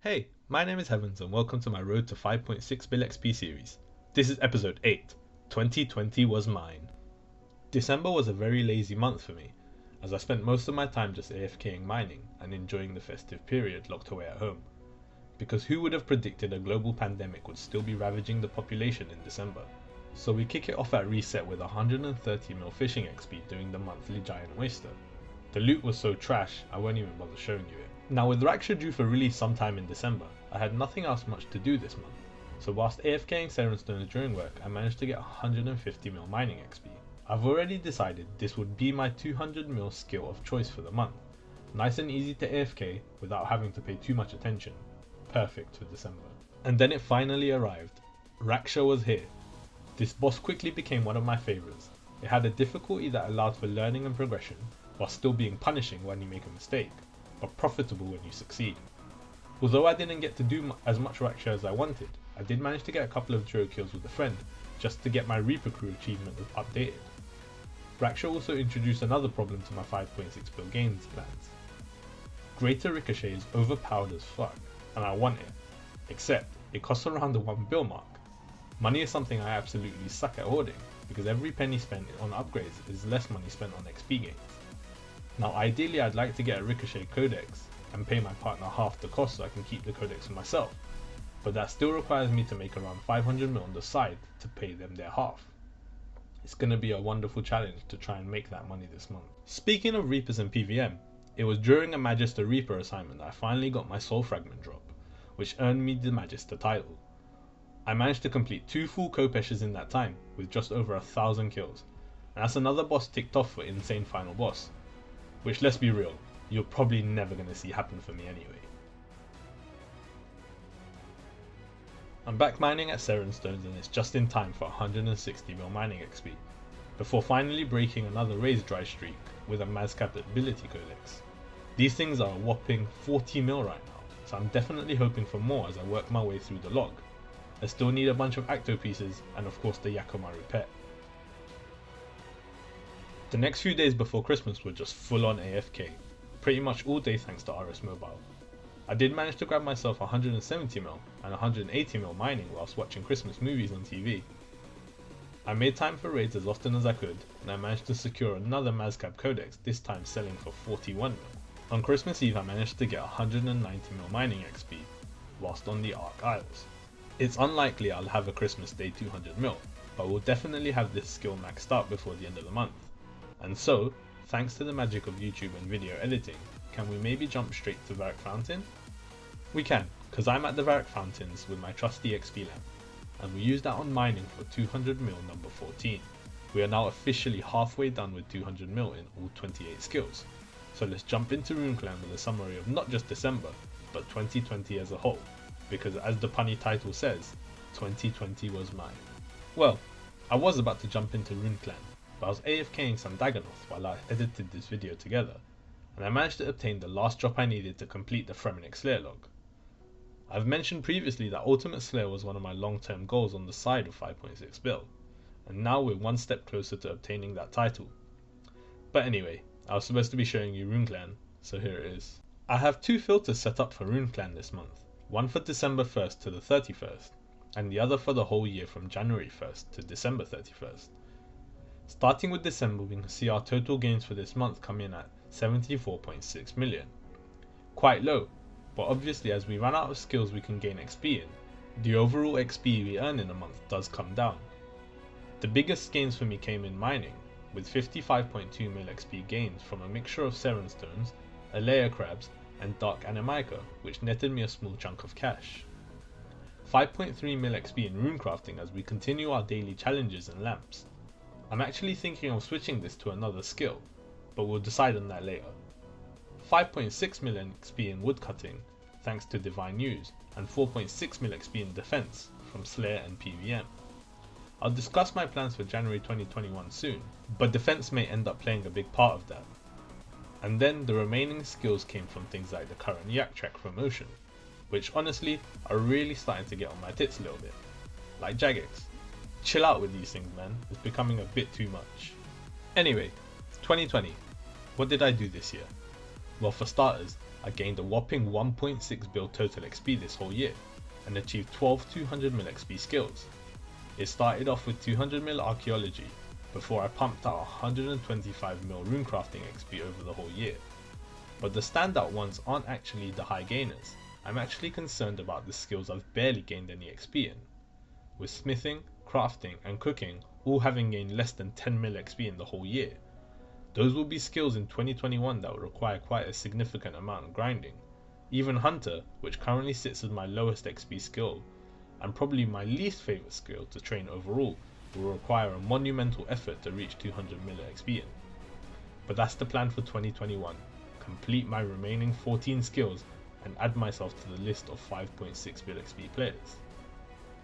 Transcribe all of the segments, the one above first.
Hey, my name is Heavens and welcome to my Road to 5.6 mil XP series. This is episode 8, 2020 was mine. December was a very lazy month for me, as I spent most of my time just AFKing mining and enjoying the festive period locked away at home. Because who would have predicted a global pandemic would still be ravaging the population in December? So we kick it off at reset with 130 mil fishing XP doing the monthly giant oyster. The loot was so trash, I won't even bother showing you it. Now with Raksha due for release sometime in December, I had nothing else much to do this month, so whilst AFKing Stones during work, I managed to get 150 mil mining XP. I've already decided this would be my 200 mil skill of choice for the month. Nice and easy to AFK without having to pay too much attention. Perfect for December. And then it finally arrived. Raksha was here. This boss quickly became one of my favourites. It had a difficulty that allowed for learning and progression, while still being punishing when you make a mistake, but profitable when you succeed. Although I didn't get to do as much Raksha as I wanted, I did manage to get a couple of duo kills with a friend, just to get my Reaper Crew achievement updated. Raksha also introduced another problem to my 5.6 bill gains plans. Greater Ricochet is overpowered as fuck, and I want it, except it costs around the 1 bill mark. Money is something I absolutely suck at hoarding, because every penny spent on upgrades is less money spent on XP gains. Now ideally I'd like to get a Ricochet Codex and pay my partner half the cost so I can keep the Codex for myself, but that still requires me to make around 500 mil on the side to pay them their half. It's gonna be a wonderful challenge to try and make that money this month. Speaking of Reapers and PVM, it was during a Magister Reaper assignment that I finally got my Soul Fragment drop, which earned me the Magister title. I managed to complete 2 full Kopeshes in that time, with just over 1,000 kills, and that's another boss ticked off for Insane Final Boss, which, let's be real, you're probably never going to see happen for me anyway. I'm back mining at Stones and it's just in time for 160 mil mining XP, before finally breaking another raised dry streak with a Mazcap ability codex. These things are a whopping 40 mil right now, so I'm definitely hoping for more as I work my way through the log. I still need a bunch of Acto pieces and of course the Yakomaru pet. The next few days before Christmas were just full on AFK, pretty much all day thanks to RS Mobile. I did manage to grab myself 170 mil and 180 mil mining whilst watching Christmas movies on TV. I made time for raids as often as I could, and I managed to secure another Mazcap Codex, this time selling for 41 mil. On Christmas Eve I managed to get 190 mil mining XP, whilst on the Ark Isles. It's unlikely I'll have a Christmas Day 200 mil, but we'll definitely have this skill maxed out before the end of the month. And so, thanks to the magic of YouTube and video editing, can we maybe jump straight to Varric Fountain? We can, cause I'm at the Varric Fountains with my trusty XP lamp, and we use that on mining for 200 mil number 14. We are now officially halfway done with 200 mil in all 28 skills, so let's jump into RuneClan with a summary of not just December, but 2020 as a whole, because as the punny title says, 2020 was mine. Well, I was about to jump into RuneClan, but I was AFKing some Dagonoth while I edited this video together, and I managed to obtain the last drop I needed to complete the Fremennik Slayer log. I've mentioned previously that Ultimate Slayer was one of my long-term goals on the side of 5.6 bill, and now we're one step closer to obtaining that title. But anyway, I was supposed to be showing you RuneClan, so here it is. I have 2 filters set up for RuneClan this month, one for December 1st to the 31st, and the other for the whole year from January 1st to December 31st. Starting with December, we can see our total gains for this month come in at 74.6 million. Quite low, but obviously as we run out of skills we can gain XP in, the overall XP we earn in a month does come down. The biggest gains for me came in mining, with 55.2 mil XP gains from a mixture of Seren Stones, Alea Crabs, and Dark Animica, which netted me a small chunk of cash. 5.3 mil XP in runecrafting as we continue our daily challenges and lamps. I'm actually thinking of switching this to another skill, but we'll decide on that later. 5.6 million XP in woodcutting thanks to Divine News, and 4.6 mil XP in defense from Slayer and PVM. I'll discuss my plans for January 2021 soon, but defense may end up playing a big part of that. And then the remaining skills came from things like the current Yak Track promotion, which honestly are really starting to get on my tits a little bit. Like Jagex. Chill out with these things, man, it's becoming a bit too much. Anyway, 2020. What did I do this year? Well, for starters, I gained a whopping 1.6 bill total XP this whole year, and achieved 12 200mil XP skills. It started off with 200mil archaeology, before I pumped out 125mil runecrafting XP over the whole year. But the standout ones aren't actually the high gainers. I'm actually concerned about the skills I've barely gained any XP in, with smithing, crafting and cooking all having gained less than 10mil XP in the whole year. Those will be skills in 2021 that will require quite a significant amount of grinding. Even Hunter, which currently sits as my lowest XP skill, and probably my least favourite skill to train overall, will require a monumental effort to reach 200mil XP in. But that's the plan for 2021, complete my remaining 14 skills and add myself to the list of 5.6 bill XP players.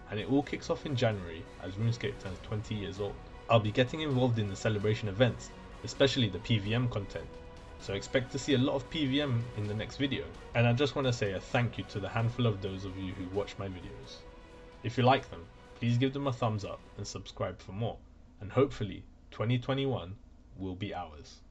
And it all kicks off in January as RuneScape turns 20 years old. I'll be getting involved in the celebration events, especially the PVM content, so expect to see a lot of PVM in the next video. And I just want to say a thank you to the handful of those of you who watch my videos. If you like them, please give them a thumbs up and subscribe for more, and hopefully 2021 will be ours.